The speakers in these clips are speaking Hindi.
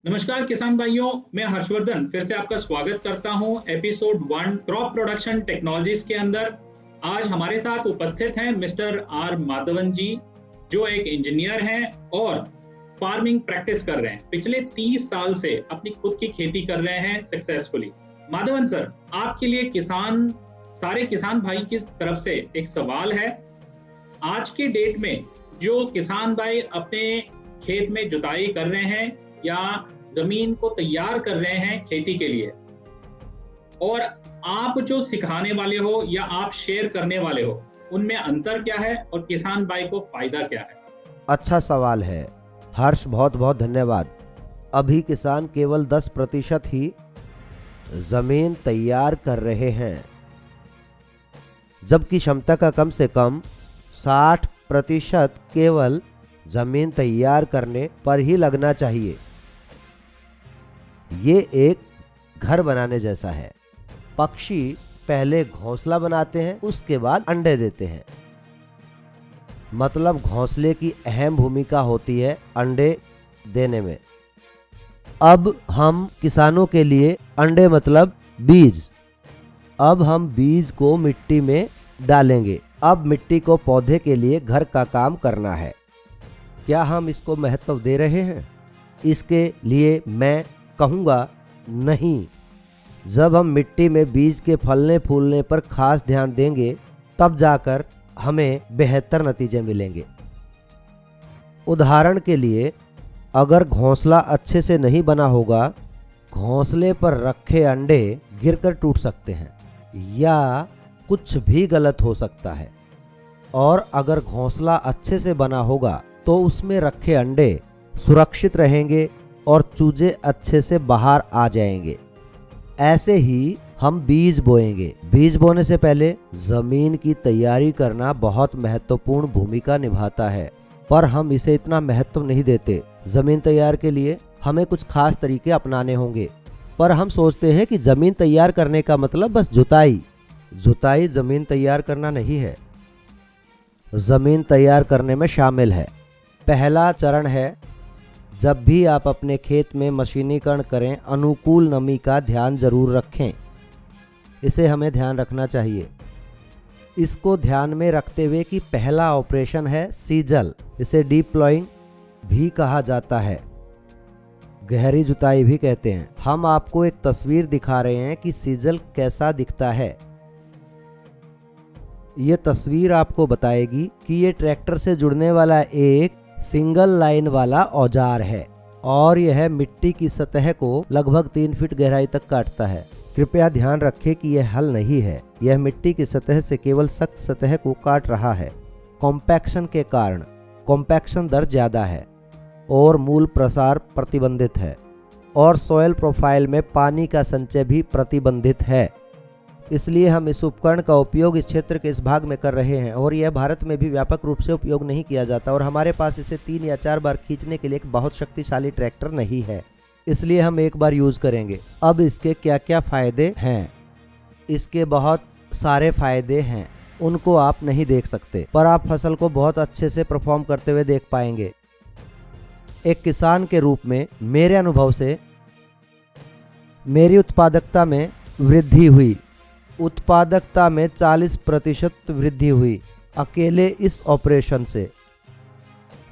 नमस्कार किसान भाइयों, मैं हर्षवर्धन फिर से आपका स्वागत करता हूं एपिसोड 1 क्रॉप प्रोडक्शन टेक्नोलॉजीज के अंदर। आज हमारे साथ उपस्थित हैं मिस्टर आर माधवन जी, जो एक इंजीनियर हैं और फार्मिंग प्रैक्टिस कर रहे हैं। पिछले 30 साल से अपनी खुद की खेती कर रहे हैं सक्सेसफुली। माधवन सर, आपके लिए सारे किसान भाई की तरफ से एक सवाल है। आज के डेट में जो किसान भाई अपने खेत में जुताई कर रहे हैं या जमीन को तैयार कर रहे हैं खेती के लिए, और आप जो सिखाने वाले हो या आप शेयर करने वाले हो, उनमें अंतर क्या है और किसान भाई को फायदा क्या है? अच्छा सवाल है हर्ष, बहुत बहुत धन्यवाद। अभी किसान केवल 10% ही जमीन तैयार कर रहे हैं, जबकि क्षमता का कम से कम 60% केवल जमीन तैयार करने पर ही लगना चाहिए। ये एक घर बनाने जैसा है। पक्षी पहले घोंसला बनाते हैं, उसके बाद अंडे देते हैं। मतलब घोंसले की अहम भूमिका होती है अंडे देने में। अब हम किसानों के लिए अंडे मतलब बीज। अब हम बीज को मिट्टी में डालेंगे। अब मिट्टी को पौधे के लिए घर का काम करना है। क्या हम इसको महत्व दे रहे हैं? इसके लिए मैं कहूँगा नहीं। जब हम मिट्टी में बीज के फलने फूलने पर खास ध्यान देंगे, तब जाकर हमें बेहतर नतीजे मिलेंगे। उदाहरण के लिए, अगर घोंसला अच्छे से नहीं बना होगा, घोंसले पर रखे अंडे गिरकर टूट सकते हैं या कुछ भी गलत हो सकता है। और अगर घोंसला अच्छे से बना होगा तो उसमें रखे अंडे सुरक्षित रहेंगे और चूजे अच्छे से बाहर आ जाएंगे। ऐसे ही हम बीज बोएंगे। बीज बोने से पहले जमीन की तैयारी करना बहुत महत्वपूर्ण भूमिका निभाता है, पर हम इसे इतना महत्व नहीं देते। जमीन तैयार के लिए हमें कुछ खास तरीके अपनाने होंगे, पर हम सोचते हैं कि जमीन तैयार करने का मतलब बस जुताई जमीन तैयार करना नहीं है। जमीन तैयार करने में शामिल है। पहला चरण है, जब भी आप अपने खेत में मशीनीकरण करें, अनुकूल नमी का ध्यान जरूर रखें। इसे हमें ध्यान रखना चाहिए। इसको ध्यान में रखते हुए कि पहला ऑपरेशन है सीजल। इसे डीप प्लॉइंग भी कहा जाता है, गहरी जुताई भी कहते हैं। हम आपको एक तस्वीर दिखा रहे हैं कि सीजल कैसा दिखता है। ये तस्वीर आपको बताएगी कि ये ट्रैक्टर से जुड़ने वाला एक सिंगल लाइन वाला औजार है और यह मिट्टी की सतह को लगभग 3 फीट गहराई तक काटता है। कृपया ध्यान रखें कि यह हल नहीं है। यह मिट्टी की सतह से केवल सख्त सतह को काट रहा है। कॉम्पैक्शन के कारण कॉम्पैक्शन दर ज्यादा है और मूल प्रसार प्रतिबंधित है, और सॉइल प्रोफाइल में पानी का संचय भी प्रतिबंधित है। इसलिए हम इस उपकरण का उपयोग इस क्षेत्र के इस भाग में कर रहे हैं, और यह भारत में भी व्यापक रूप से उपयोग नहीं किया जाता, और हमारे पास इसे 3 या 4 बार खींचने के लिए एक बहुत शक्तिशाली ट्रैक्टर नहीं है। इसलिए हम एक बार यूज करेंगे। अब इसके क्या क्या फायदे हैं? इसके बहुत सारे फायदे हैं, उनको आप नहीं देख सकते, पर आप फसल को बहुत अच्छे से परफॉर्म करते हुए देख पाएंगे। एक किसान के रूप में मेरे अनुभव से मेरी उत्पादकता में वृद्धि हुई। उत्पादकता में 40% वृद्धि हुई अकेले इस ऑपरेशन से।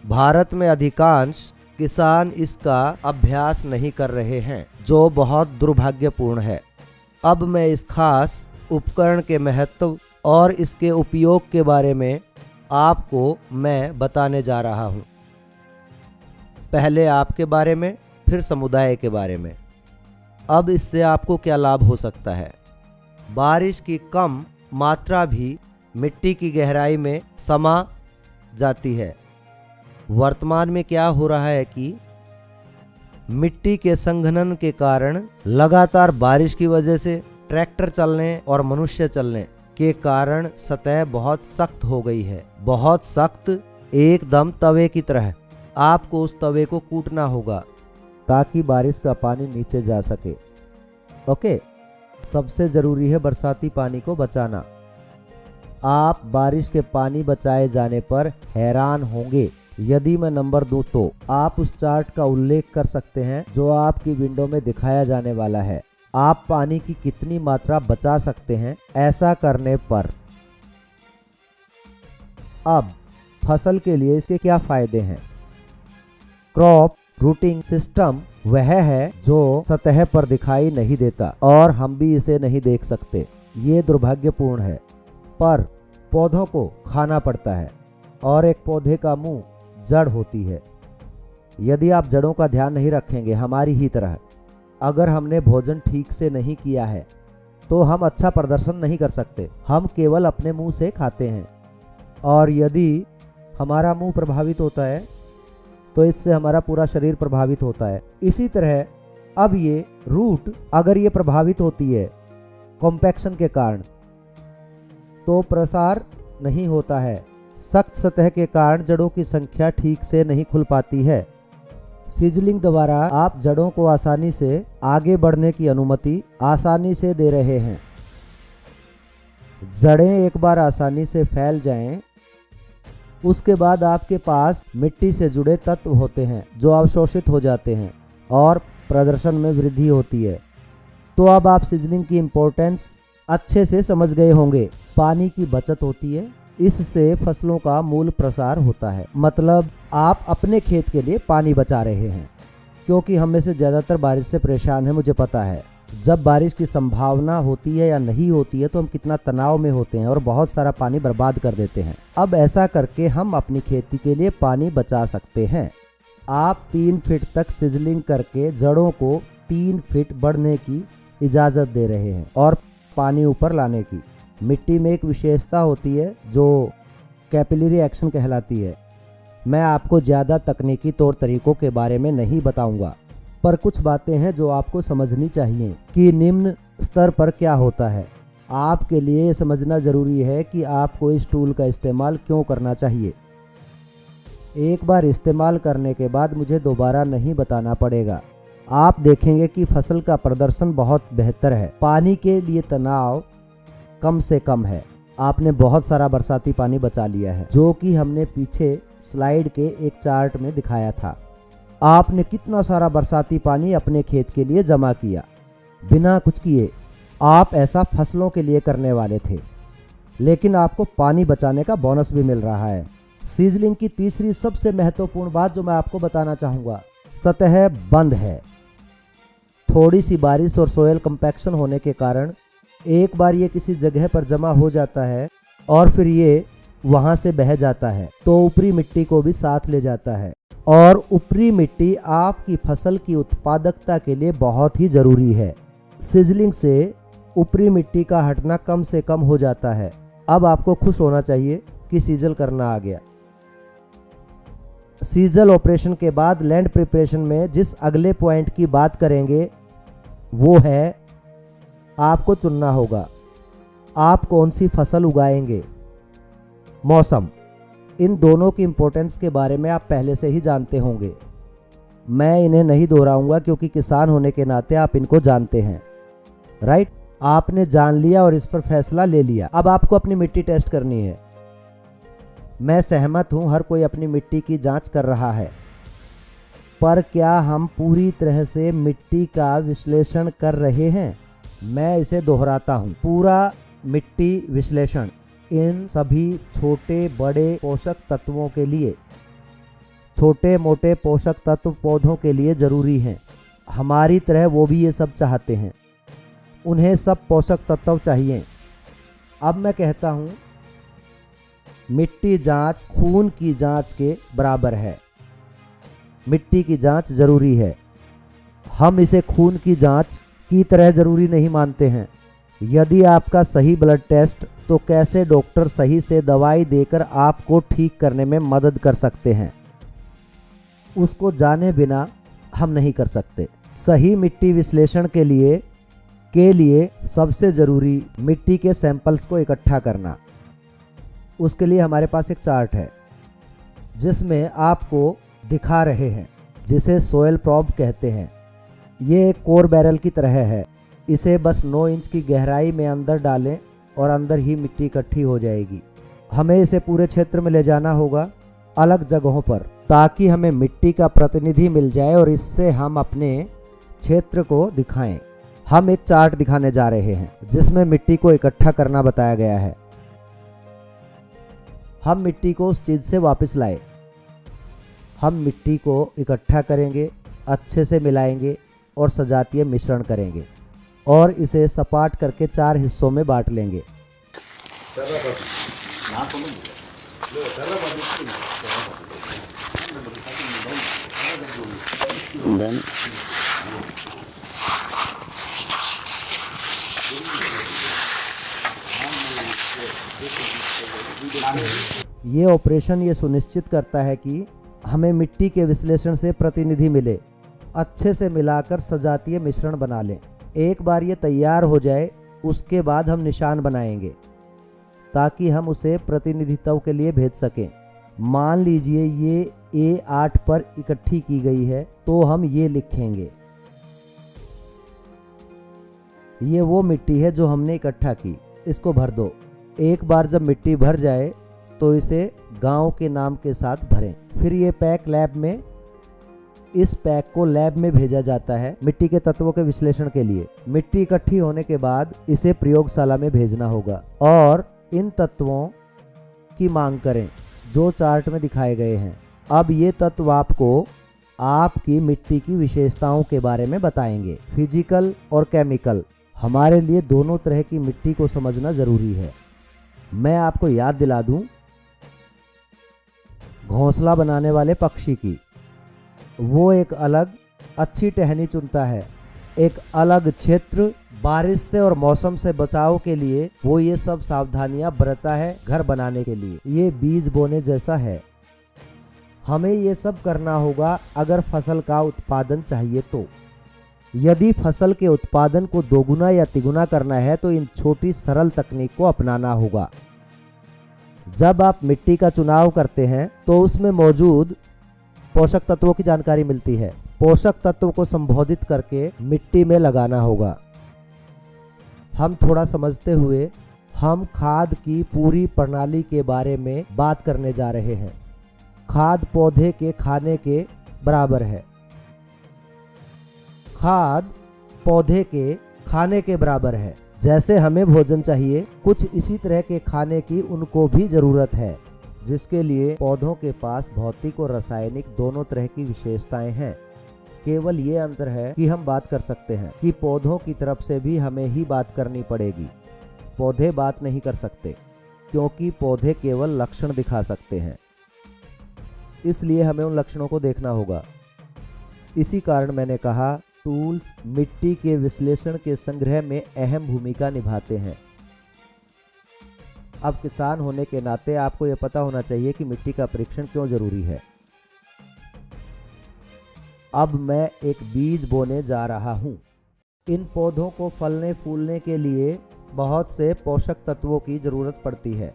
भारत में अधिकांश किसान इसका अभ्यास नहीं कर रहे हैं, जो बहुत दुर्भाग्यपूर्ण है। अब मैं इस खास उपकरण के महत्व और इसके उपयोग के बारे में आपको मैं बताने जा रहा हूं। पहले आपके बारे में, फिर समुदाय के बारे में। अब इससे आपको क्या लाभ हो सकता है? बारिश की कम मात्रा भी मिट्टी की गहराई में समा जाती है। वर्तमान में क्या हो रहा है कि मिट्टी के संघनन के कारण लगातार बारिश की वजह से ट्रैक्टर चलने और मनुष्य चलने के कारण सतह बहुत सख्त हो गई है। बहुत सख्त, एकदम तवे की तरह। आपको उस तवे को कूटना होगा ताकि बारिश का पानी नीचे जा सके। ओके, सबसे जरूरी है बरसाती पानी को बचाना। आप बारिश के पानी बचाए जाने पर हैरान होंगे यदि मैं नंबर दूं तो आप उस चार्ट का उल्लेख कर सकते हैं जो आपकी विंडो में दिखाया जाने वाला है। आप पानी की कितनी मात्रा बचा सकते हैं ऐसा करने पर। अब फसल के लिए इसके क्या फायदे हैं। क्रॉप रूटिंग सिस्टम वह है जो सतह पर दिखाई नहीं देता और हम भी इसे नहीं देख सकते। ये दुर्भाग्यपूर्ण है, पर पौधों को खाना पड़ता है और एक पौधे का मुंह जड़ होती है। यदि आप जड़ों का ध्यान नहीं रखेंगे, हमारी ही तरह अगर हमने भोजन ठीक से नहीं किया है तो हम अच्छा प्रदर्शन नहीं कर सकते। हम केवल अपने मुंह से खाते हैं और यदि हमारा मुंह प्रभावित होता है तो इससे हमारा पूरा शरीर प्रभावित होता है। इसी तरह अब ये रूट अगर ये प्रभावित होती है कॉम्पैक्शन के कारण तो प्रसार नहीं होता है। सख्त सतह के कारण जड़ों की संख्या ठीक से नहीं खुल पाती है। सीजलिंग द्वारा आप जड़ों को आसानी से आगे बढ़ने की अनुमति आसानी से दे रहे हैं। जड़ें एक बार आसानी से फैल जाएं, उसके बाद आपके पास मिट्टी से जुड़े तत्व होते हैं जो अवशोषित हो जाते हैं और प्रदर्शन में वृद्धि होती है। तो अब आप सीजलिंग की इम्पोर्टेंस अच्छे से समझ गए होंगे। पानी की बचत होती है, इससे फसलों का मूल प्रसार होता है। मतलब आप अपने खेत के लिए पानी बचा रहे हैं, क्योंकि हम में से ज़्यादातर बारिश से परेशान हैं, मुझे पता है। जब बारिश की संभावना होती है या नहीं होती है तो हम कितना तनाव में होते हैं और बहुत सारा पानी बर्बाद कर देते हैं। अब ऐसा करके हम अपनी खेती के लिए पानी बचा सकते हैं। आप 3 फीट तक सिजलिंग करके जड़ों को 3 फीट बढ़ने की इजाज़त दे रहे हैं और पानी ऊपर लाने की। मिट्टी में एक विशेषता होती है जो कैपिलरी एक्शन कहलाती है। मैं आपको ज़्यादा तकनीकी तौर तरीकों के बारे में नहीं बताऊंगा, पर कुछ बातें हैं जो आपको समझनी चाहिए कि निम्न स्तर पर क्या होता है। आपके लिए ये समझना ज़रूरी है कि आपको इस टूल का इस्तेमाल क्यों करना चाहिए। एक बार इस्तेमाल करने के बाद मुझे दोबारा नहीं बताना पड़ेगा। आप देखेंगे कि फसल का प्रदर्शन बहुत बेहतर है। पानी के लिए तनाव कम से कम है। आपने बहुत सारा बरसाती पानी बचा लिया है, जो कि हमने पीछे स्लाइड के एक चार्ट में दिखाया था। आपने कितना सारा बरसाती पानी अपने खेत के लिए जमा किया बिना कुछ किए। आप ऐसा फसलों के लिए करने वाले थे, लेकिन आपको पानी बचाने का बोनस भी मिल रहा है। सीजलिंग की तीसरी सबसे महत्वपूर्ण बात जो मैं आपको बताना चाहूँगा, सतह बंद है। थोड़ी सी बारिश और सोयल कंपैक्शन होने के कारण एक बार ये किसी जगह पर जमा हो जाता है और फिर ये वहाँ से बह जाता है, तो ऊपरी मिट्टी को भी साथ ले जाता है। और ऊपरी मिट्टी आपकी फसल की उत्पादकता के लिए बहुत ही ज़रूरी है। सिजलिंग से ऊपरी मिट्टी का हटना कम से कम हो जाता है। अब आपको खुश होना चाहिए कि सीजल करना आ गया। सीजल ऑपरेशन के बाद लैंड प्रिपरेशन में जिस अगले पॉइंट की बात करेंगे वो है आपको चुनना होगा आप कौन सी फसल उगाएंगे। मौसम, इन दोनों की इम्पोर्टेंस के बारे में आप पहले से ही जानते होंगे। मैं इन्हें नहीं दोहराऊंगा क्योंकि किसान होने के नाते आप इनको जानते हैं, राइट। आपने जान लिया और इस पर फैसला ले लिया। अब आपको अपनी मिट्टी टेस्ट करनी है। मैं सहमत हूं, हर कोई अपनी मिट्टी की जांच कर रहा है, पर क्या हम पूरी तरह से मिट्टी का विश्लेषण कर रहे हैं? मैं इसे दोहराता हूं, पूरा मिट्टी विश्लेषण इन सभी छोटे बड़े पोषक तत्वों के लिए, छोटे मोटे पोषक तत्व पौधों के लिए ज़रूरी हैं। हमारी तरह वो भी ये सब चाहते हैं, उन्हें सब पोषक तत्व चाहिए। अब मैं कहता हूँ मिट्टी जांच खून की जांच के बराबर है। मिट्टी की जांच ज़रूरी है। हम इसे खून की जांच की तरह ज़रूरी नहीं मानते हैं। यदि आपका सही ब्लड टेस्ट, तो कैसे डॉक्टर सही से दवाई देकर आपको ठीक करने में मदद कर सकते हैं, उसको जाने बिना हम नहीं कर सकते। सही मिट्टी विश्लेषण के लिए सबसे ज़रूरी मिट्टी के सैंपल्स को इकट्ठा करना। उसके लिए हमारे पास एक चार्ट है जिसमें आपको दिखा रहे हैं, जिसे सोयल प्रोब कहते हैं। ये एक कोर बैरल की तरह है। इसे बस 9 इंच की गहराई में अंदर डालें और अंदर ही मिट्टी इकट्ठी हो जाएगी। हमें इसे पूरे क्षेत्र में ले जाना होगा अलग जगहों पर, ताकि हमें मिट्टी का प्रतिनिधि मिल जाए और इससे हम अपने क्षेत्र को दिखाएं। हम एक चार्ट दिखाने जा रहे हैं जिसमें मिट्टी को इकट्ठा करना बताया गया है। हम मिट्टी को उस चीज से वापस लाए। हम मिट्टी को इकट्ठा करेंगे, अच्छे से मिलाएंगे और सजातीय मिश्रण करेंगे और इसे सपाट करके 4 हिस्सों में बांट लेंगे। ये ऑपरेशन ये सुनिश्चित करता है कि हमें मिट्टी के विश्लेषण से प्रतिनिधि मिले। अच्छे से मिलाकर सजातीय मिश्रण बना लें। एक बार ये तैयार हो जाए उसके बाद हम निशान बनाएंगे ताकि हम उसे प्रतिनिधित्व के लिए भेज सकें। मान लीजिए ये A8 पर इकट्ठी की गई है तो हम ये लिखेंगे, ये वो मिट्टी है जो हमने इकट्ठा की, इसको भर दो। एक बार जब मिट्टी भर जाए तो इसे गांव के नाम के साथ भरें। फिर ये पैक लैब में, इस पैक को लैब में भेजा जाता है मिट्टी के तत्वों के विश्लेषण के लिए। मिट्टी इकट्ठी होने के बाद इसे प्रयोगशाला में भेजना होगा और इन तत्वों की मांग करें जो चार्ट में दिखाए गए हैं। अब ये तत्व आपको आपकी मिट्टी की विशेषताओं के बारे में बताएंगे। फिजिकल और केमिकल। हमारे लिए दोनों तरह की मिट्टी को समझना जरूरी है। मैं आपको याद दिला दूं, घोंसला बनाने वाले पक्षी की, वो एक अलग अच्छी टहनी चुनता है, एक अलग क्षेत्र, बारिश से और मौसम से बचाव के लिए वो ये सब सावधानियां बरतता है घर बनाने के लिए। ये बीज बोने जैसा है। हमें ये सब करना होगा अगर फसल का उत्पादन चाहिए तो। यदि फसल के उत्पादन को दोगुना या तिगुना करना है तो इन छोटी सरल तकनीक को अपनाना होगा। जब आप मिट्टी का चुनाव करते हैं तो उसमें मौजूद पोषक तत्वों की जानकारी मिलती है। पोषक तत्वों को संबोधित करके मिट्टी में लगाना होगा। हम थोड़ा समझते हुए हम खाद की पूरी प्रणाली के बारे में बात करने जा रहे हैं। खाद पौधे के खाने के बराबर है। खाद पौधे के खाने के बराबर है। जैसे हमें भोजन चाहिए, कुछ इसी तरह के खाने की उनको भी जरूरत है, जिसके लिए पौधों के पास भौतिक और रासायनिक दोनों तरह की विशेषताएं हैं। केवल ये अंतर है कि हम बात कर सकते हैं कि पौधों की तरफ से भी हमें ही बात करनी पड़ेगी। पौधे बात नहीं कर सकते क्योंकि पौधे केवल लक्षण दिखा सकते हैं, इसलिए हमें उन लक्षणों को देखना होगा। इसी कारण मैंने कहा टूल्स मिट्टी के विश्लेषण के संग्रह में अहम भूमिका निभाते हैं। अब किसान होने के नाते आपको यह पता होना चाहिए कि मिट्टी का परीक्षण क्यों जरूरी है। अब मैं एक बीज बोने जा रहा हूँ। इन पौधों को फलने फूलने के लिए बहुत से पोषक तत्वों की जरूरत पड़ती है।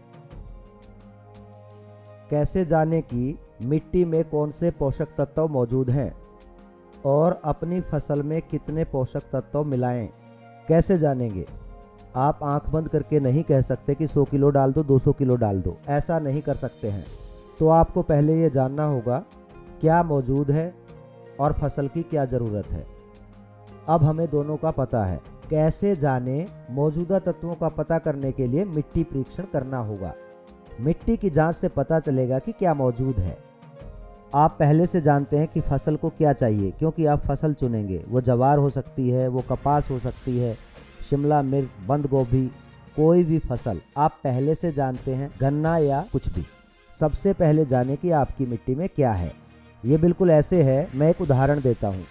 कैसे जाने कि मिट्टी में कौन से पोषक तत्व मौजूद हैं और अपनी फसल में कितने पोषक तत्व मिलाएं? कैसे जानेंगे? आप आंख बंद करके नहीं कह सकते कि 100 किलो डाल दो, 200 किलो डाल दो। ऐसा नहीं कर सकते हैं। तो आपको पहले ये जानना होगा क्या मौजूद है और फसल की क्या ज़रूरत है। अब हमें दोनों का पता है। कैसे जाने? मौजूदा तत्वों का पता करने के लिए मिट्टी परीक्षण करना होगा। मिट्टी की जांच से पता चलेगा कि क्या मौजूद है। आप पहले से जानते हैं कि फसल को क्या चाहिए, क्योंकि आप फसल चुनेंगे। वो ज्वार हो सकती है, वो कपास हो सकती है, शिमला मिर्च, बंद गोभी, कोई भी फसल आप पहले से जानते हैं, गन्ना या कुछ भी। सबसे पहले जाने कि आपकी मिट्टी में क्या है। ये बिल्कुल ऐसे है, मैं एक उदाहरण देता हूँ।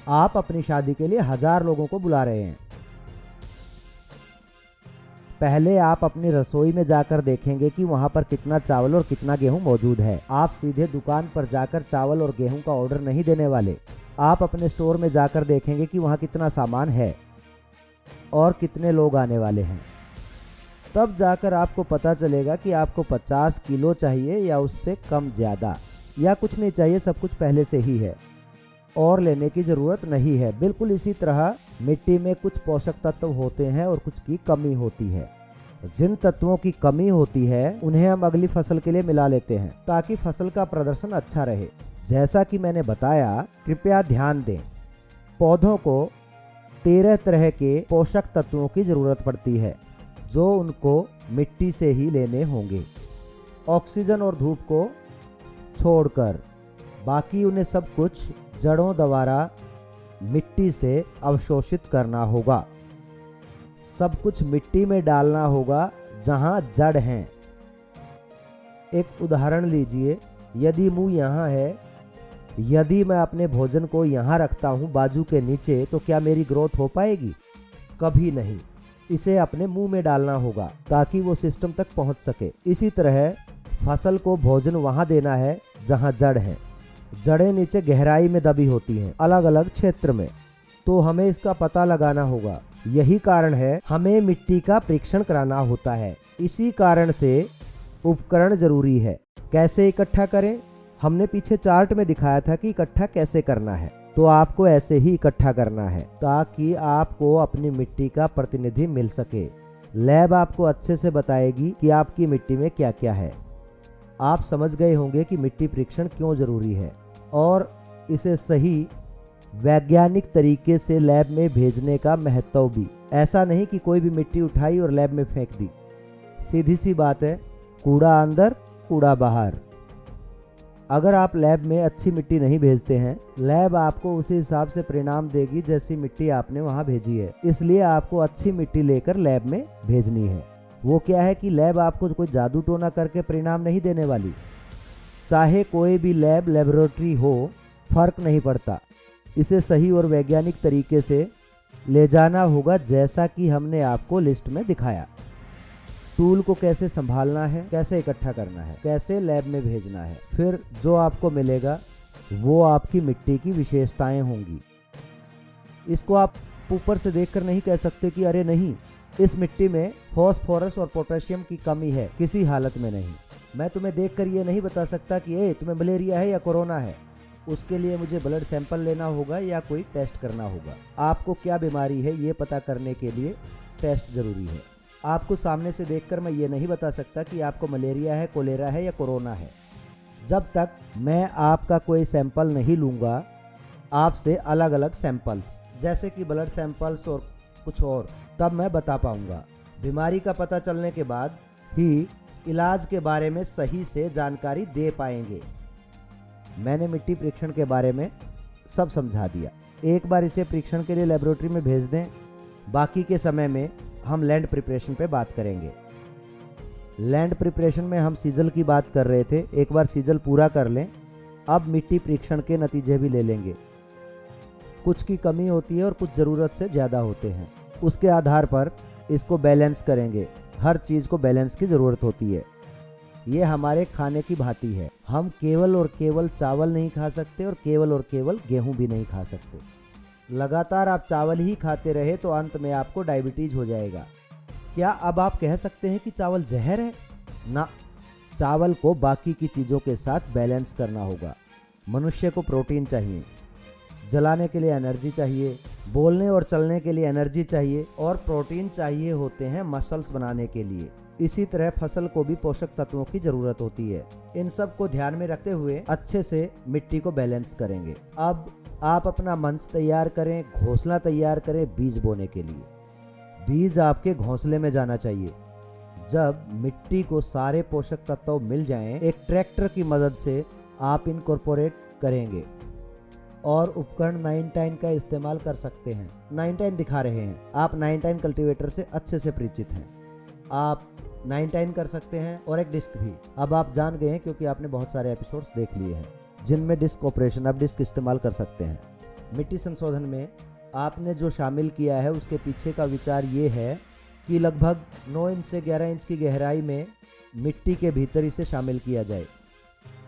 आप अपनी शादी के लिए 1000 लोगों को बुला रहे हैं। पहले आप अपनी रसोई में जाकर देखेंगे कि वहां पर कितना चावल और कितना गेहूं मौजूद है। आप सीधे दुकान पर जाकर चावल और गेहूं का ऑर्डर नहीं देने वाले। आप अपने स्टोर में जाकर देखेंगे कि वहां कितना सामान है और कितने लोग आने वाले हैं। तब जाकर आपको पता चलेगा कि आपको 50 किलो चाहिए या उससे कम ज़्यादा, या कुछ नहीं चाहिए, सब कुछ पहले से ही है और लेने की ज़रूरत नहीं है। बिल्कुल इसी तरह मिट्टी में कुछ पोषक तत्व होते हैं और कुछ की कमी होती है। जिन तत्वों की कमी होती है उन्हें हम अगली फसल के लिए मिला लेते हैं ताकि फसल का प्रदर्शन अच्छा रहे। जैसा कि मैंने बताया, कृपया ध्यान दें, पौधों को 13 तरह के पोषक तत्वों की जरूरत पड़ती है जो उनको मिट्टी से ही लेने होंगे, ऑक्सीजन और धूप को छोड़कर। बाकी उन्हें सब कुछ जड़ों द्वारा मिट्टी से अवशोषित करना होगा। सब कुछ मिट्टी में डालना होगा जहां जड़ हैं। एक उदाहरण लीजिए, यदि मुंह यहाँ है, यदि मैं अपने भोजन को यहाँ रखता हूँ बाजू के नीचे, तो क्या मेरी ग्रोथ हो पाएगी? कभी नहीं। इसे अपने मुंह में डालना होगा ताकि वो सिस्टम तक पहुँच सके। इसी तरह फसल को भोजन वहाँ देना है जहाँ जड़ है। जड़ें नीचे गहराई में दबी होती हैं, अलग अलग क्षेत्र में, तो हमें इसका पता लगाना होगा। यही कारण है हमें मिट्टी का परीक्षण कराना होता है। इसी कारण से उपकरण जरूरी है। कैसे इकट्ठा करें? हमने पीछे चार्ट में दिखाया था कि इकट्ठा कैसे करना है, तो आपको ऐसे ही इकट्ठा करना है ताकि आपको अपनी मिट्टी का प्रतिनिधि मिल सके। लैब आपको अच्छे से बताएगी कि आपकी मिट्टी में क्या क्या है। आप समझ गए होंगे कि मिट्टी परीक्षण क्यों जरूरी है और इसे सही वैज्ञानिक तरीके से लैब में भेजने का महत्व भी। ऐसा नहीं कि कोई भी मिट्टी उठाई और लैब में फेंक दी। सीधी सी बात है, कूड़ा अंदर कूड़ा बाहर। अगर आप लैब में अच्छी मिट्टी नहीं भेजते हैं, लैब आपको उसी हिसाब से परिणाम देगी जैसी मिट्टी आपने वहां भेजी है। इसलिए आपको अच्छी मिट्टी लेकर लैब में भेजनी है। वो क्या है कि लैब आपको कोई जादू टोना करके परिणाम नहीं देने वाली। चाहे कोई भी लैब लेबोरेटरी हो, फर्क नहीं पड़ता। इसे सही और वैज्ञानिक तरीके से ले जाना होगा जैसा कि हमने आपको लिस्ट में दिखाया। टूल को कैसे संभालना है, कैसे इकट्ठा करना है, कैसे लैब में भेजना है, फिर जो आपको मिलेगा वो आपकी मिट्टी की विशेषताएं होंगी। इसको आप ऊपर से देखकर नहीं कह सकते कि अरे नहीं, इस मिट्टी में फास्फोरस और पोटेशियम की कमी है, किसी हालत में नहीं। मैं तुम्हें देखकर ये नहीं बता सकता कि तुम्हें मलेरिया है या कोरोना है। उसके लिए मुझे ब्लड सैंपल लेना होगा या कोई टेस्ट करना होगा। आपको क्या बीमारी है ये पता करने के लिए टेस्ट जरूरी है। आपको सामने से देखकर मैं ये नहीं बता सकता कि आपको मलेरिया है, कोलेरा है या कोरोना है। जब तक मैं आपका कोई सैंपल नहीं लूँगा, आपसे अलग अलग सैंपल्स जैसे कि ब्लड सैंपल्स और कुछ और, तब मैं बता पाऊँगा। बीमारी का पता चलने के बाद ही इलाज के बारे में सही से जानकारी दे पाएंगे। मैंने मिट्टी परीक्षण के बारे में सब समझा दिया। एक बार इसे परीक्षण के लिए लेबोरेटरी में भेज दें। बाकी के समय में हम लैंड प्रिपरेशन पे बात करेंगे। लैंड प्रिपरेशन में हम सीजल की बात कर रहे थे। एक बार सीजल पूरा कर लें, अब मिट्टी परीक्षण के नतीजे भी ले लेंगे। कुछ की कमी होती है और कुछ ज़रूरत से ज़्यादा होते हैं। उसके आधार पर इसको बैलेंस करेंगे। हर चीज़ को बैलेंस की ज़रूरत होती है। ये हमारे खाने की भांति है। हम केवल और केवल चावल नहीं खा सकते और केवल गेहूं भी नहीं खा सकते। लगातार आप चावल ही खाते रहे तो अंत में आपको डायबिटीज हो जाएगा। क्या अब आप कह सकते हैं कि चावल जहर है? ना, चावल को बाकी की चीज़ों के साथ बैलेंस करना होगा। मनुष्य को प्रोटीन चाहिए, जलाने के लिए एनर्जी चाहिए, बोलने और चलने के लिए एनर्जी चाहिए, और प्रोटीन चाहिए होते हैं मसल्स बनाने के लिए। इसी तरह फसल को भी पोषक तत्वों की जरूरत होती है। इन सब को ध्यान में रखते हुए अच्छे से मिट्टी को बैलेंस करेंगे। अब आप अपना मंच तैयार करें, घोंसला तैयार करें बीज बोने के लिए। बीज आपके घोंसले में जाना चाहिए। जब मिट्टी को सारे पोषक तत्व मिल जाएं, एक ट्रैक्टर की मदद से आप इनकॉर्पोरेट करेंगे और उपकरण 9टाइन का इस्तेमाल कर सकते हैं। 9टाइन दिखा रहे हैं, आप 9टाइन कल्टीवेटर से अच्छे से परिचित हैं। आप 9टाइन कर सकते हैं और एक डिस्क भी। अब आप जान गए हैं क्योंकि आपने बहुत सारे एपिसोड्स देख लिए हैं जिनमें डिस्क ऑपरेशन, आप डिस्क इस्तेमाल कर सकते हैं। मिट्टी संशोधन में आपने जो शामिल किया है उसके पीछे का विचार ये है कि लगभग 9 इंच से 11 इंच की गहराई में मिट्टी के भीतर इसे शामिल किया जाए।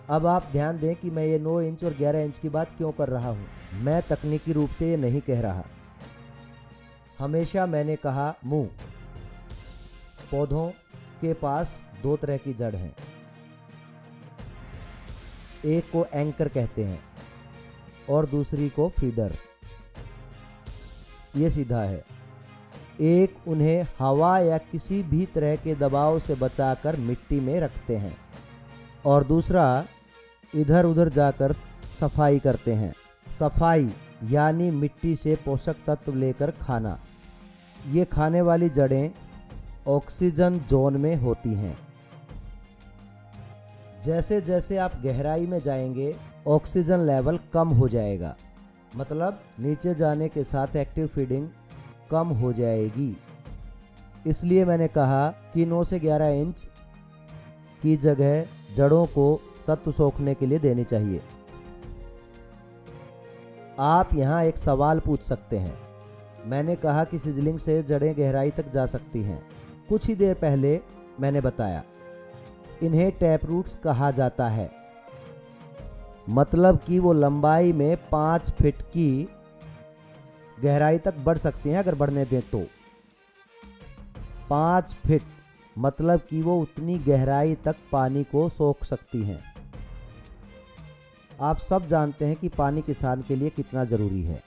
अब आप ध्यान दें कि मैं ये 9 इंच और 11 इंच की बात क्यों कर रहा हूँ। मैं तकनीकी रूप से ये नहीं कह रहा। हमेशा मैंने कहा मुंह। पौधों के पास 2 तरह की जड़ हैं। एक को एंकर कहते हैं और दूसरी को फीडर। ये सीधा है। एक, उन्हें हवा या किसी भी तरह के दबाव से बचाकर मिट्टी में रखते हैं, और दूसरा, इधर उधर जाकर सफाई करते हैं। सफाई यानी मिट्टी से पोषक तत्व लेकर खाना। ये खाने वाली जड़ें ऑक्सीजन जोन में होती हैं। जैसे जैसे आप गहराई में जाएंगे ऑक्सीजन लेवल कम हो जाएगा, मतलब नीचे जाने के साथ एक्टिव फीडिंग कम हो जाएगी। इसलिए मैंने कहा कि 9 से 11 इंच की जगह जड़ों को तत्व सोखने के लिए देनी चाहिए। आप यहाँ एक सवाल पूछ सकते हैं। मैंने कहा कि सिजलिंग से जड़ें गहराई तक जा सकती हैं। कुछ ही देर पहले मैंने बताया इन्हें टैप रूट्स कहा जाता है, मतलब कि वो लंबाई में 5 फीट की गहराई तक बढ़ सकती हैं अगर बढ़ने दें तो। 5 फीट मतलब कि वो उतनी गहराई तक पानी को सोख सकती हैं। आप सब जानते हैं कि पानी किसान के लिए कितना ज़रूरी है,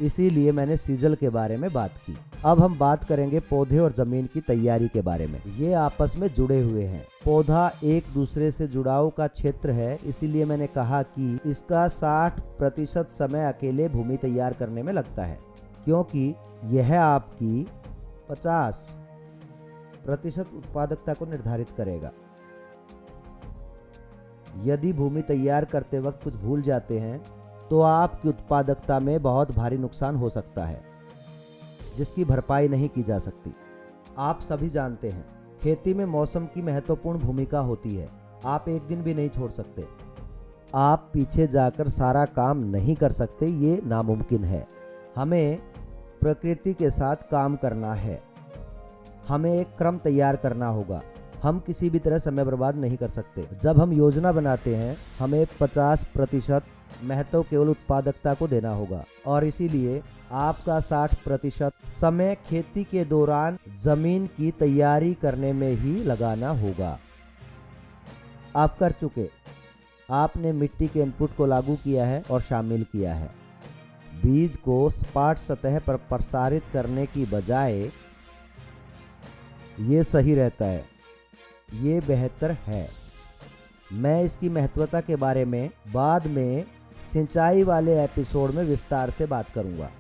इसीलिए मैंने सीजल के बारे में बात की। अब हम बात करेंगे पौधे और ज़मीन की तैयारी के बारे में। ये आपस में जुड़े हुए हैं। पौधा एक दूसरे से जुड़ाव का क्षेत्र है, इसीलिए मैंने कहा कि इसका 60% समय अकेले भूमि तैयार करने में लगता है, क्योंकि यह आपकी 50% उत्पादकता को निर्धारित करेगा। यदि भूमि तैयार करते वक्त कुछ भूल जाते हैं तो आपकी उत्पादकता में बहुत भारी नुकसान हो सकता है, जिसकी भरपाई नहीं की जा सकती। आप सभी जानते हैं खेती में मौसम की महत्वपूर्ण भूमिका होती है। आप एक दिन भी नहीं छोड़ सकते। आप पीछे जाकर सारा काम नहीं कर सकते, ये नामुमकिन है। हमें प्रकृति के साथ काम करना है। हमें एक क्रम तैयार करना होगा। हम किसी भी तरह समय बर्बाद नहीं कर सकते। जब हम योजना बनाते हैं हमें 50% महत्व केवल उत्पादकता को देना होगा, और इसीलिए आपका 60% समय खेती के दौरान जमीन की तैयारी करने में ही लगाना होगा। आप कर चुके। आपने मिट्टी के इनपुट को लागू किया है और शामिल किया है। बीज को सपाट सतह पर प्रसारित करने की बजाय ये सही रहता है, ये बेहतर है। मैं इसकी महत्वता के बारे में बाद में सिंचाई वाले एपिसोड में विस्तार से बात करूंगा।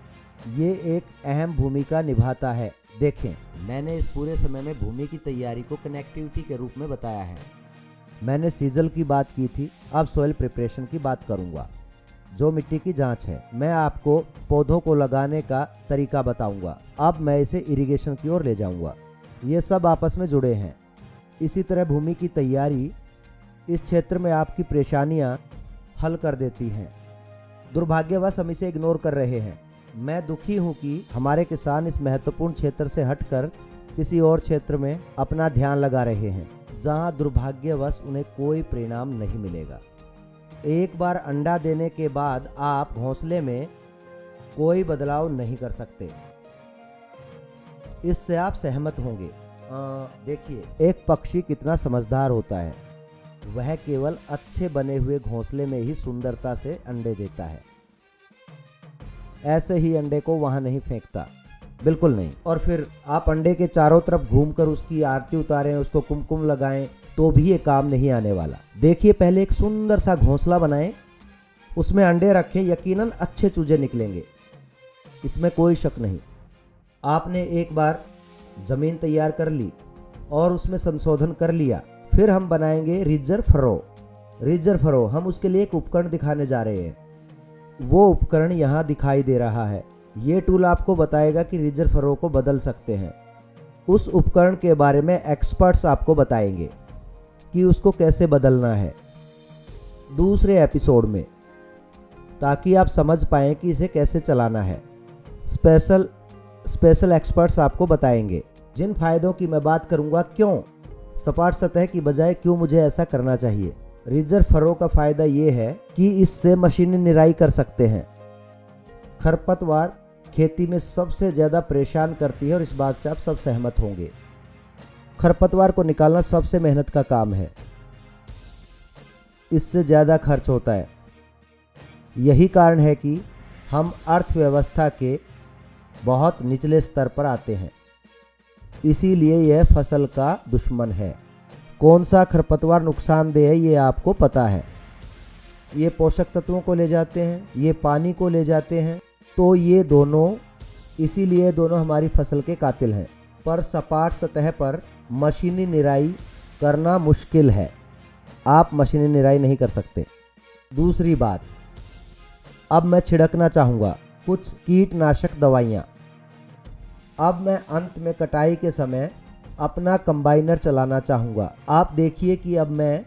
ये एक अहम भूमिका निभाता है। देखें, मैंने इस पूरे समय में भूमि की तैयारी को कनेक्टिविटी के रूप में बताया है। मैंने सीजल की बात की थी, अब सॉइल प्रिपरेशन की बात करूंगा, जो मिट्टी की जांच है। मैं आपको पौधों को लगाने का तरीका बताऊंगा। अब मैं इसे इरिगेशन की ओर ले जाऊंगा। ये सब आपस में जुड़े हैं। इसी तरह भूमि की तैयारी इस क्षेत्र में आपकी परेशानियां हल कर देती हैं। दुर्भाग्यवश हम इसे इग्नोर कर रहे हैं। मैं दुखी हूं कि हमारे किसान इस महत्वपूर्ण क्षेत्र से हटकर किसी और क्षेत्र में अपना ध्यान लगा रहे हैं, जहां दुर्भाग्यवश उन्हें कोई परिणाम नहीं मिलेगा। एक बार अंडा देने के बाद आप घोंसले में कोई बदलाव नहीं कर सकते। इससे आप सहमत होंगे। देखिए, एक पक्षी कितना समझदार होता है। वह केवल अच्छे बने हुए घोंसले में ही सुंदरता से अंडे देता है। ऐसे ही अंडे को वहां नहीं फेंकता, बिल्कुल नहीं। और फिर आप अंडे के चारों तरफ घूमकर उसकी आरती उतारें, उसको कुमकुम लगाएं, तो भी ये काम नहीं आने वाला। देखिए, पहले एक सुंदर सा घोंसला बनाएं, उसमें अंडे रखें, यकीनन अच्छे चूजे निकलेंगे, इसमें कोई शक नहीं। आपने एक बार ज़मीन तैयार कर ली और उसमें संशोधन कर लिया, फिर हम बनाएंगे रिजर्व फरो। रिजर्व फरो, हम उसके लिए एक उपकरण दिखाने जा रहे हैं। वो उपकरण यहाँ दिखाई दे रहा है। ये टूल आपको बताएगा कि रिजर्व फरो को बदल सकते हैं। उस उपकरण के बारे में एक्सपर्ट्स आपको बताएंगे कि उसको कैसे बदलना है दूसरे एपिसोड में, ताकि आप समझ पाएँ कि इसे कैसे चलाना है। स्पेशल एक्सपर्ट्स आपको बताएंगे। जिन फायदों की मैं बात करूंगा, क्यों सपाट सतह की बजाय क्यों मुझे ऐसा करना चाहिए। रिजर्व फरो का फायदा ये है कि इससे मशीनी निराई कर सकते हैं। खरपतवार खेती में सबसे ज़्यादा परेशान करती है और इस बात से आप सब सहमत होंगे। खरपतवार को निकालना सबसे मेहनत का काम है, इससे ज़्यादा खर्च होता है। यही कारण है कि हम अर्थव्यवस्था के बहुत निचले स्तर पर आते हैं, इसीलिए यह फसल का दुश्मन है। कौन सा खरपतवार नुकसानदेह है ये आपको पता है। ये पोषक तत्वों को ले जाते हैं, ये पानी को ले जाते हैं, तो ये दोनों, इसीलिए दोनों हमारी फसल के कातिल हैं। पर सपाट सतह पर मशीनी निराई करना मुश्किल है, आप मशीनी निराई नहीं कर सकते। दूसरी बात, अब मैं छिड़कना चाहूँगा कुछ कीटनाशक दवाइयाँ। अब मैं अंत में कटाई के समय अपना कंबाइनर चलाना चाहूँगा। आप देखिए कि अब मैं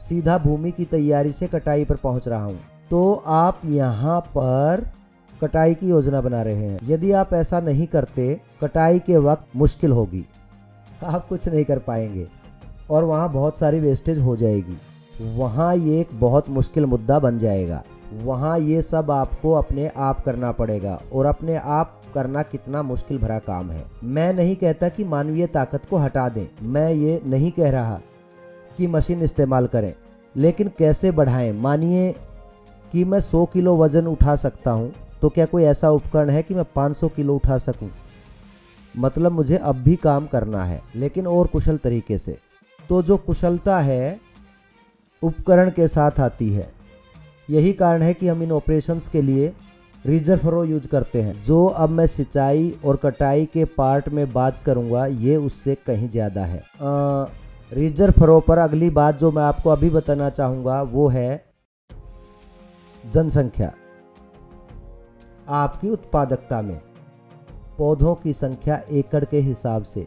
सीधा भूमि की तैयारी से कटाई पर पहुँच रहा हूँ, तो आप यहाँ पर कटाई की योजना बना रहे हैं। यदि आप ऐसा नहीं करते, कटाई के वक्त मुश्किल होगी, आप कुछ नहीं कर पाएंगे और वहाँ बहुत सारी वेस्टेज हो जाएगी। वहाँ ये एक बहुत मुश्किल मुद्दा बन जाएगा। वहाँ ये सब आपको अपने आप करना पड़ेगा, और अपने आप करना कितना मुश्किल भरा काम है। मैं नहीं कहता कि मानवीय ताकत को हटा दें, मैं ये नहीं कह रहा कि मशीन इस्तेमाल करें, लेकिन कैसे बढ़ाएं। मानिए कि मैं 100 किलो वज़न उठा सकता हूँ, तो क्या कोई ऐसा उपकरण है कि मैं 500 किलो उठा सकूँ? मतलब मुझे अब भी काम करना है, लेकिन और कुशल तरीके से। तो जो कुशलता है उपकरण के साथ आती है। यही कारण है कि हम इन ऑपरेशंस के लिए रीजर फरो यूज करते हैं। जो अब मैं सिंचाई और कटाई के पार्ट में बात करूंगा, ये उससे कहीं ज़्यादा है। रीजर फरो पर अगली बात जो मैं आपको अभी बताना चाहूँगा वो है जनसंख्या। आपकी उत्पादकता में पौधों की संख्या एकड़ के हिसाब से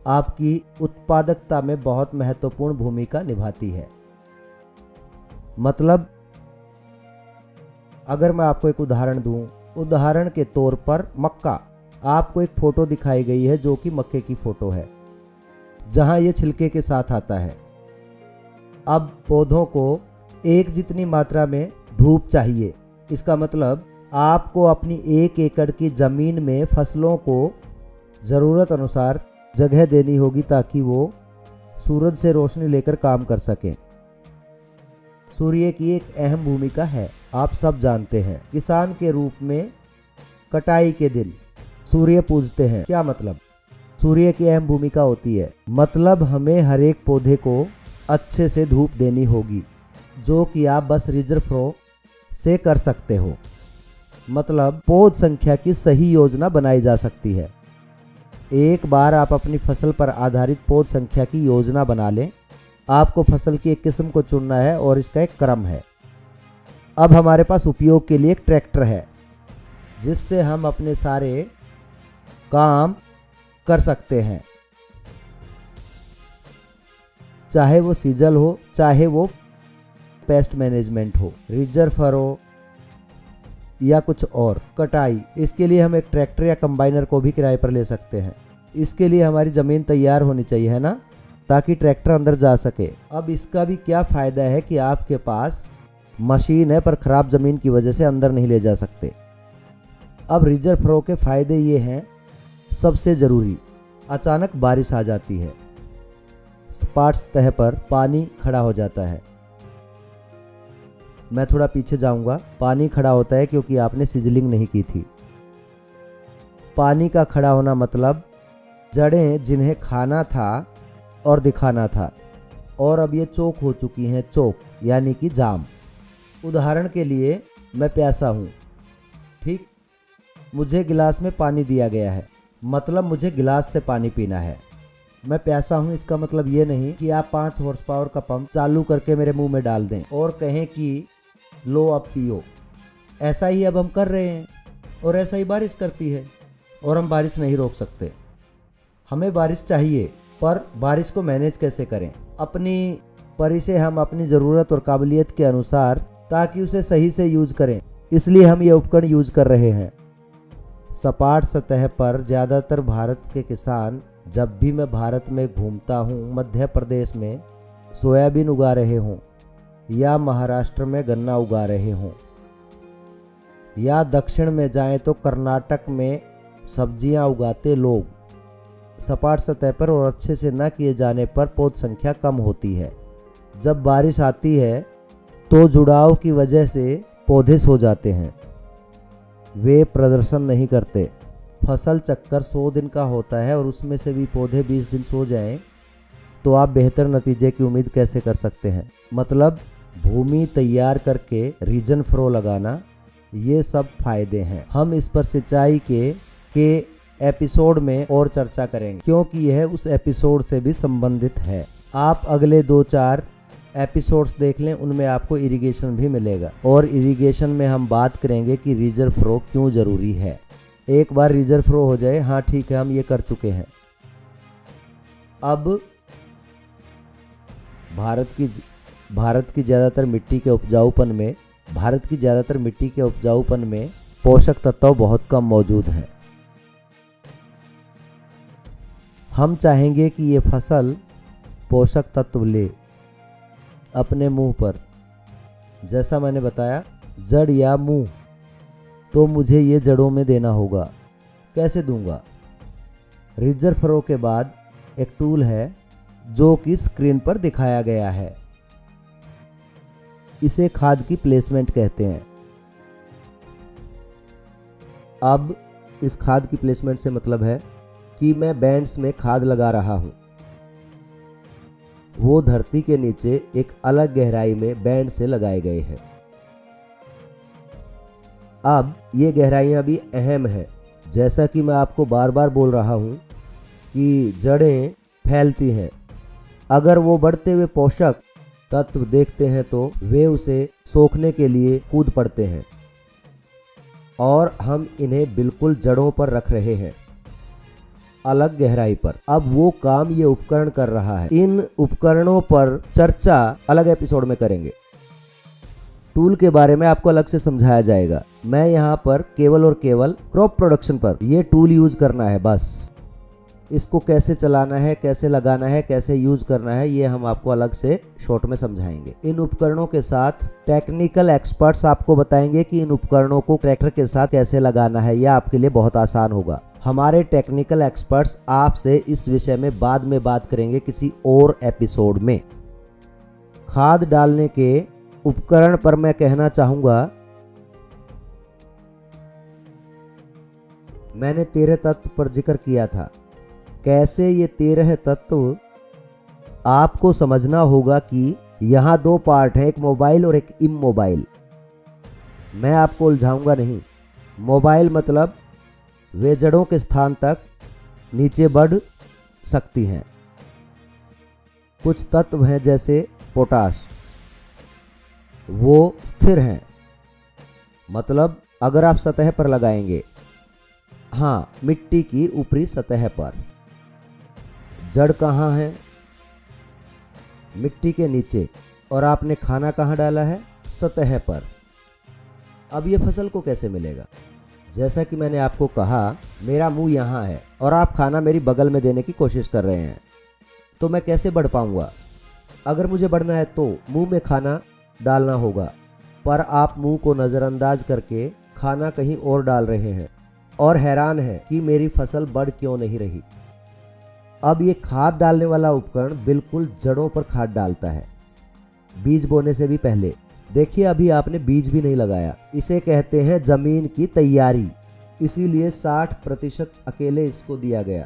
आपकी उत्पादकता में बहुत महत्वपूर्ण भूमिका निभाती है। मतलब अगर मैं आपको एक उदाहरण दूं, उदाहरण के तौर पर मक्का, आपको एक फ़ोटो दिखाई गई है जो कि मक्के की फ़ोटो है, जहां ये छिलके के साथ आता है। अब पौधों को एक जितनी मात्रा में धूप चाहिए। इसका मतलब आपको अपनी 1 एकड़ की ज़मीन में फसलों को ज़रूरत अनुसार जगह देनी होगी ताकि वो सूरज से रोशनी लेकर काम कर सकें। सूर्य की एक अहम भूमिका है, आप सब जानते हैं। किसान के रूप में कटाई के दिन सूर्य पूजते हैं। क्या मतलब? सूर्य की अहम भूमिका होती है, मतलब हमें हर एक पौधे को अच्छे से धूप देनी होगी, जो कि आप बस रीजर फ्रो से कर सकते हो। मतलब पौध संख्या की सही योजना बनाई जा सकती है। एक बार आप अपनी फसल पर आधारित पौध संख्या की योजना बना लें, आपको फसल की एक किस्म को चुनना है और इसका एक क्रम है। अब हमारे पास उपयोग के लिए एक ट्रैक्टर है, जिससे हम अपने सारे काम कर सकते हैं, चाहे वो सीजल हो, चाहे वो पेस्ट मैनेजमेंट हो, रीजर फरो या कुछ और। कटाई, इसके लिए हम एक ट्रैक्टर या कंबाइनर को भी किराए पर ले सकते हैं। इसके लिए हमारी ज़मीन तैयार होनी चाहिए, है ना, ताकि ट्रैक्टर अंदर जा सके। अब इसका भी क्या फ़ायदा है कि आपके पास मशीन है पर ख़राब ज़मीन की वजह से अंदर नहीं ले जा सकते। अब रीजर फरो के फ़ायदे ये हैं, सबसे ज़रूरी, अचानक बारिश आ जाती है, सपाट सतह पर पानी खड़ा हो जाता है। मैं थोड़ा पीछे जाऊंगा। पानी खड़ा होता है क्योंकि आपने सिजलिंग नहीं की थी। पानी का खड़ा होना मतलब जड़ें जिन्हें खाना था और दिखाना था, और अब ये चोक हो चुकी हैं, चोक यानी कि जाम। उदाहरण के लिए मैं प्यासा हूँ, ठीक, मुझे गिलास में पानी दिया गया है, मतलब मुझे गिलास से पानी पीना है। मैं प्यासा हूँ, इसका मतलब ये नहीं कि आप 5 हॉर्स पावर का पंप चालू करके मेरे मुंह में डाल दें और कहें कि लो अब पियो। ऐसा ही अब हम कर रहे हैं, और ऐसा ही बारिश करती है, और हम बारिश नहीं रोक सकते। हमें बारिश चाहिए, पर बारिश को मैनेज कैसे करें? अपनी परी से हम अपनी ज़रूरत और काबिलियत के अनुसार, ताकि उसे सही से यूज करें, इसलिए हम ये उपकरण यूज कर रहे हैं। सपाट सतह पर ज़्यादातर भारत के किसान, जब भी मैं भारत में घूमता हूँ, मध्य प्रदेश में सोयाबीन उगा रहे हों, या महाराष्ट्र में गन्ना उगा रहे हों, या दक्षिण में जाएं तो कर्नाटक में सब्जियां उगाते लोग, सपाट सतह पर और अच्छे से न किए जाने पर पौध संख्या कम होती है। जब बारिश आती है तो जुड़ाव की वजह से पौधे सो जाते हैं, वे प्रदर्शन नहीं करते, फसल चक्कर 100 दिन का होता है और उसमें से भी पौधे 20 दिन सो जाएं, तो आप बेहतर नतीजे की उम्मीद कैसे कर सकते हैं। मतलब भूमि तैयार करके रीजन फ्रो लगाना, ये सब फायदे हैं। हम इस पर सिंचाई के एपिसोड में और चर्चा करेंगे, क्योंकि यह उस एपिसोड से भी संबंधित है। आप अगले 2-4 एपिसोड्स देख लें, उनमें आपको इरिगेशन भी मिलेगा। और इरिगेशन में हम बात करेंगे कि रिजर्व फ्लो क्यों ज़रूरी है। एक बार रिजर्व फ्लो हो जाए, हाँ ठीक है हम ये कर चुके हैं। अब भारत की ज़्यादातर मिट्टी के उपजाऊपन में पोषक तत्व बहुत कम मौजूद हैं। हम चाहेंगे कि ये फसल पोषक तत्व ले अपने मुंह पर। जैसा मैंने बताया, जड़ या मुंह, तो मुझे ये जड़ों में देना होगा। कैसे दूंगा? रिजर्व फ्लो के बाद एक टूल है जो कि स्क्रीन पर दिखाया गया है। इसे खाद की प्लेसमेंट कहते हैं। अब इस खाद की प्लेसमेंट से मतलब है कि मैं बैंड्स में खाद लगा रहा हूं। वो धरती के नीचे एक अलग गहराई में बैंड से लगाए गए हैं। अब ये गहराइयां भी अहम है। जैसा कि मैं आपको बार बार बोल रहा हूं कि जड़ें फैलती हैं। अगर वो बढ़ते हुए पोषक तत्व देखते हैं तो वे उसे सोखने के लिए कूद पड़ते हैं, और हम इन्हें बिल्कुल जड़ों पर रख रहे हैं, अलग गहराई पर। अब वो काम ये उपकरण कर रहा है। इन उपकरणों पर चर्चा अलग एपिसोड में करेंगे। टूल के बारे में आपको अलग से समझाया जाएगा। मैं यहाँ पर केवल और केवल क्रॉप प्रोडक्शन पर ये टूल यूज करना है बस। इसको कैसे चलाना है, कैसे लगाना है, कैसे यूज करना है, ये हम आपको अलग से शॉर्ट में समझाएंगे। इन उपकरणों के साथ टेक्निकल एक्सपर्ट्स आपको बताएंगे कि इन उपकरणों को ट्रैक्टर के साथ कैसे लगाना है। यह आपके लिए बहुत आसान होगा। हमारे टेक्निकल एक्सपर्ट्स आपसे इस विषय में बाद में बात करेंगे किसी और एपिसोड में। खाद डालने के उपकरण पर मैं कहना चाहूंगा, मैंने 13 तत्व पर जिक्र किया था। कैसे ये 13 तत्व आपको समझना होगा कि यहाँ 2 पार्ट हैं, एक मोबाइल और एक इमोबाइल। मैं आपको उलझाऊंगा नहीं। मोबाइल मतलब वे जड़ों के स्थान तक नीचे बढ़ सकती हैं। कुछ तत्व हैं जैसे पोटाश, वो स्थिर हैं, मतलब अगर आप सतह पर लगाएंगे, हाँ मिट्टी की ऊपरी सतह पर। जड़ कहाँ है? मिट्टी के नीचे। और आपने खाना कहाँ डाला है? सतह पर। अब ये फसल को कैसे मिलेगा? जैसा कि मैंने आपको कहा, मेरा मुंह यहाँ है और आप खाना मेरी बगल में देने की कोशिश कर रहे हैं, तो मैं कैसे बढ़ पाऊंगा? अगर मुझे बढ़ना है तो मुंह में खाना डालना होगा, पर आप मुंह को नज़रअंदाज करके खाना कहीं और डाल रहे हैं और हैरान है कि मेरी फसल बढ़ क्यों नहीं रही। अब ये खाद डालने वाला उपकरण बिल्कुल जड़ों पर खाद डालता है, बीज बोने से भी पहले। देखिए अभी आपने बीज भी नहीं लगाया। इसे कहते हैं जमीन की तैयारी, इसीलिए 60% अकेले इसको दिया गया।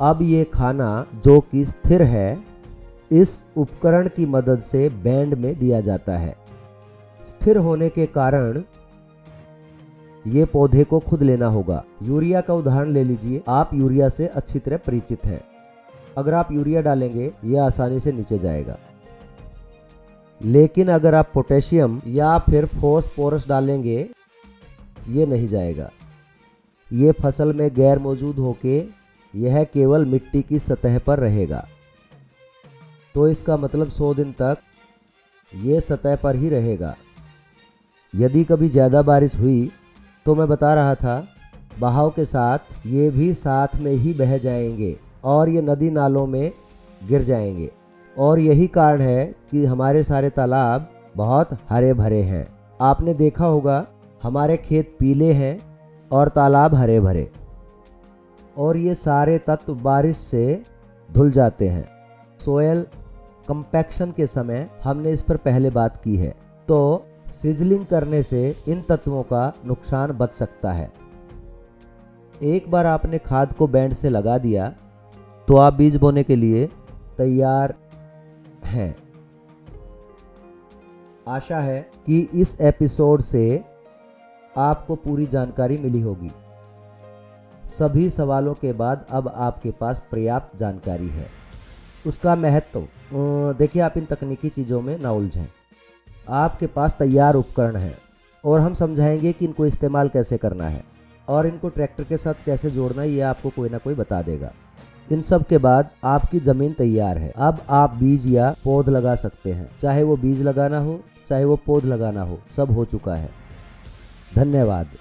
अब ये खाना जो कि स्थिर है, इस उपकरण की मदद से बैंड में दिया जाता है। स्थिर होने के कारण ये पौधे को खुद लेना होगा। यूरिया का उदाहरण ले लीजिए। आप यूरिया से अच्छी तरह परिचित हैं। अगर आप यूरिया डालेंगे यह आसानी से नीचे जाएगा, लेकिन अगर आप पोटेशियम या फिर फॉस्फोरस डालेंगे ये नहीं जाएगा। ये फसल में गैर मौजूद होके यह केवल मिट्टी की सतह पर रहेगा। तो इसका मतलब 100 दिन तक ये सतह पर ही रहेगा। यदि कभी ज़्यादा बारिश हुई तो मैं बता रहा था, बहाव के साथ ये भी साथ में ही बह जाएंगे और ये नदी नालों में गिर जाएंगे। और यही कारण है कि हमारे सारे तालाब बहुत हरे भरे हैं। आपने देखा होगा हमारे खेत पीले हैं और तालाब हरे भरे, और ये सारे तत्व बारिश से धुल जाते हैं। सोयल कंपैक्शन के समय हमने इस पर पहले बात की है। तो सिजलिंग करने से इन तत्वों का नुकसान बच सकता है। एक बार आपने खाद को बैंड से लगा दिया तो आप बीज बोने के लिए तैयार हैं। आशा है कि इस एपिसोड से आपको पूरी जानकारी मिली होगी। सभी सवालों के बाद अब आपके पास पर्याप्त जानकारी है। उसका महत्व देखिए, आप इन तकनीकी चीज़ों में ना उलझें। आपके पास तैयार उपकरण हैं और हम समझाएंगे कि इनको इस्तेमाल कैसे करना है और इनको ट्रैक्टर के साथ कैसे जोड़ना है, ये आपको कोई ना कोई बता देगा। इन सब के बाद आपकी ज़मीन तैयार है। अब आप बीज या पौध लगा सकते हैं। चाहे वो बीज लगाना हो, चाहे वो पौध लगाना हो, सब हो चुका है। धन्यवाद।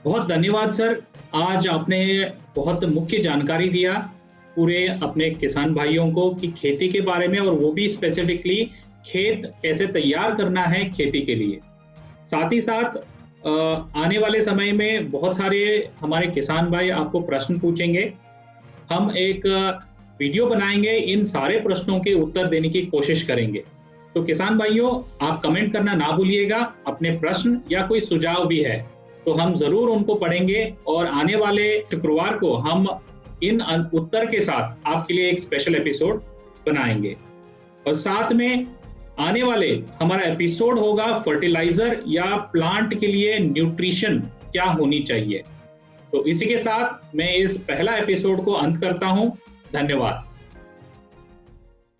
बहुत धन्यवाद सर। आज आपने बहुत मुख्य जानकारी दिया पूरे अपने किसान भाइयों को कि खेती के बारे में, और वो भी स्पेसिफिकली खेत कैसे तैयार करना है खेती के लिए। साथ ही साथ आने वाले समय में बहुत सारे हमारे किसान भाई आपको प्रश्न पूछेंगे। हम एक वीडियो बनाएंगे, इन सारे प्रश्नों के उत्तर देने की कोशिश करेंगे। तो किसान भाइयों, आप कमेंट करना ना भूलिएगा। अपने प्रश्न या कोई सुझाव भी है तो हम जरूर उनको पढ़ेंगे और आने वाले शुक्रवार को हम इन उत्तर के साथ आपके लिए एक स्पेशल एपिसोड बनाएंगे। और साथ में आने वाले हमारा एपिसोड होगा फर्टिलाइजर या प्लांट के लिए न्यूट्रिशन क्या होनी चाहिए। तो इसी के साथ मैं इस पहला एपिसोड को अंत करता हूं। धन्यवाद।